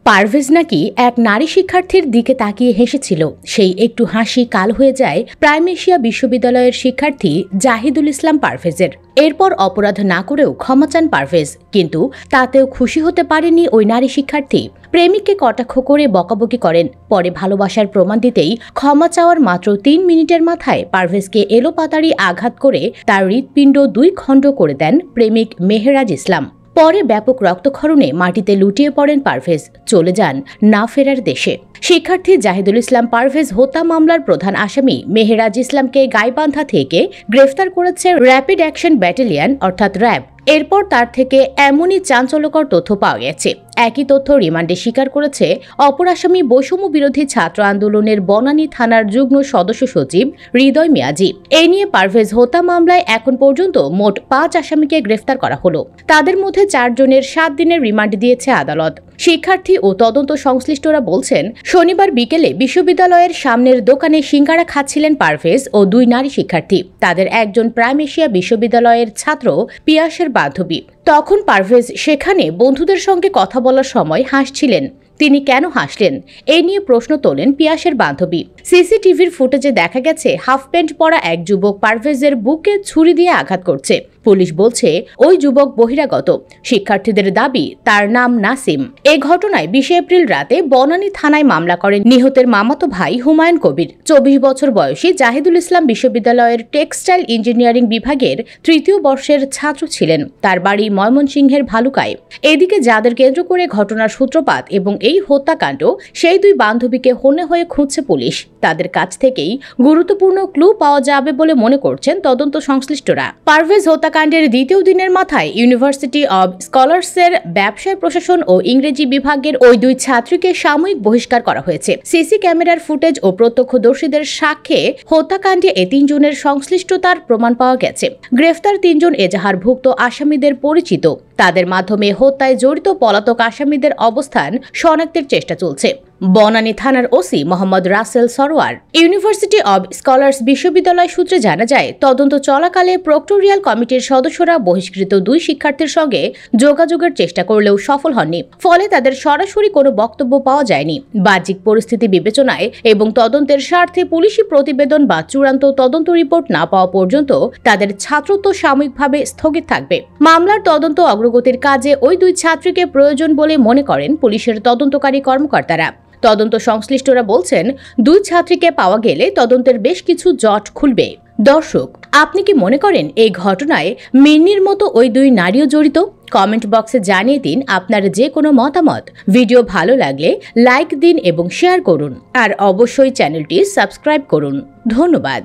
পারভেজ নাকি এক নারী শিক্ষার্থীর দিকে তাকিয়ে হেসেছিল। সেই একটু হাসি কাল হয়ে যায় প্রাইম এশিয়া বিশ্ববিদ্যালয়ের শিক্ষার্থী জাহিদুল ইসলাম পারভেজের। এরপর অপরাধ না করেও ক্ষমা চান পারভেজ, কিন্তু তাতেও খুশি হতে পারেনি ওই নারী শিক্ষার্থী। প্রেমিককে কটাক্ষ করে বকাবকি করেন, পরে ভালোবাসার প্রমাণ দিতেই ক্ষমা চাওয়ার মাত্র ৩ মিনিটের মাথায় পারভেজকে এলোপাতাড়ি আঘাত করে তার হৃৎপিণ্ড ২ খণ্ড করে দেন প্রেমিক মেহেরাজ ইসলাম। পরে ব্যাপক রক্তক্ষরণে মাটিতে লুটিয়ে পড়েন পারভেজ, চলে যান না ফেরার দেশে। শিক্ষার্থী জাহিদুল ইসলাম পারভেজ হত্যা মামলার প্রধান আসামি মেহেরাজ ইসলামকে গাইবান্ধা থেকে গ্রেফতার করেছে র্যাপিড অ্যাকশন ব্যাটালিয়ন অর্থাৎ র্যাব। এরপর তার থেকে এমনই চাঞ্চল্যকর তথ্য পাওয়া গেছে। একই তথ্য রিমান্ডে স্বীকার করেছে অপর আসামি বৈষম্য বিরোধী ছাত্র আন্দোলনের বনানী থানার যুগ্ম সদস্য সচিব হৃদয় মিয়াজি। এ নিয়ে পারভেজ হত্যা মামলায় এখন পর্যন্ত মোট ৫ আসামিকে গ্রেফতার করা হলো। তাদের মধ্যে ৪ জনের ৭ দিনের রিমান্ড দিয়েছে আদালত। শিক্ষার্থী ও তদন্ত সংশ্লিষ্টরা বলছেন, শনিবার বিকেলে বিশ্ববিদ্যালয়ের সামনের দোকানে সিঙ্গারা খাচ্ছিলেন পারভেজ ও ২ নারী শিক্ষার্থী। তাদের একজন প্রাইম এশিয়া বিশ্ববিদ্যালয়ের ছাত্র পিয়াসের বান্ধবী। তখন পারভেজ সেখানে বন্ধুদের সঙ্গে কথা বলার সময় হাসছিলেন। তিনি কেন হাসলেন এই নিয়ে প্রশ্ন তোলেন পিয়াসের বান্ধবী। সিসিটিভির ফুটেজে দেখা গেছে হাফ প্যান্ট পরা এক যুবক পারভেজের বুকে ছুরি দিয়ে আঘাত করছে। পুলিশ বলছে ওই যুবক বহিরাগত। শিক্ষার্থীদের দাবি তার নাম নাসিম। এ ঘটনায় ২০ এপ্রিল রাতে বনানী থানায় মামলা করেন নিহতের মামাতো ভাই হুমায়ুন কবির। ২৪ বছর বয়সী জাহিদুল ইসলাম বিশ্ববিদ্যালয়ের টেক্সটাইল ইঞ্জিনিয়ারিং বিভাগের ৩য় বর্ষের ছাত্র ছিলেন। তার বাড়ি ময়মনসিংহের ভালুকায়। এদিকে যাদের কেন্দ্র করে ঘটনার সূত্রপাত এবং এই হত্যাকাণ্ড, সেই ২ বান্ধবীকে হন্যে হয়ে খুঁজছে পুলিশ। তাদের কাছ থেকেই গুরুত্বপূর্ণ ক্লু পাওয়া যাবে বলে মনে করছেন তদন্ত সংশ্লিষ্টরা। পারভেজ হত্যাকাণ্ডের দ্বিতীয় দিনের মাথায় ইউনিভার্সিটি অব স্কলার্সের ব্যবসায় প্রশাসন ও ইংরেজি বিভাগের ওই ২ ছাত্রীকে সাময়িক বহিষ্কার করা হয়েছে। সিসি ক্যামেরার ফুটেজ ও প্রত্যক্ষদর্শীদের সাক্ষ্যে হত্যাকাণ্ডে এ ৩ জনের সংশ্লিষ্টতার প্রমাণ পাওয়া গেছে। গ্রেফতার ৩ জন এজাহারভুক্ত আসামিদের পরিচিত। তাদের মাধ্যমে হত্যায় জড়িত পলাতক আসামিদের অবস্থান শনাক্তের চেষ্টা চলছে। বনানী থানার OC Mohammad Rasel Sarwar. University of scholars বিশ্ববিদ্যালয় সূত্রে জানা যায়, তদন্ত চলাকালে প্রক্টোরিয়াল কমিটির সদস্যরা বহিষ্কৃত ২ শিক্ষার্থীর সঙ্গে যোগাযোগের চেষ্টা করলেও সফল হননি। ফলে তাদের সরাসরি কোনো বক্তব্য পাওয়া যায়নি। বাহ্যিক পরিস্থিতি বিবেচনায় এবং তদন্তের স্বার্থে পুলিশি প্রতিবেদন বা চূড়ান্ত তদন্ত রিপোর্ট না পাওয়া পর্যন্ত তাদের ছাত্রত্ব সাময়িকভাবে স্থগিত থাকবে। মামলার তদন্ত অগ্রগতির কাজে ওই ২ ছাত্রীকে প্রয়োজন বলে মনে করেন পুলিশের তদন্তকারী কর্মকর্তারা। তদন্ত সংশ্লিষ্টরা বলছেন, ২ ছাত্রীকে পাওয়া গেলে তদন্তের বেশ কিছু জট খুলবে। দর্শক, আপনি কি মনে করেন এই ঘটনায় মিন্নির মতো ওই ২ নারীও জড়িত? কমেন্ট বক্সে জানিয়ে দিন আপনার যে কোনো মতামত। ভিডিও ভালো লাগলে লাইক দিন এবং শেয়ার করুন। আর অবশ্যই চ্যানেলটি সাবস্ক্রাইব করুন। ধন্যবাদ।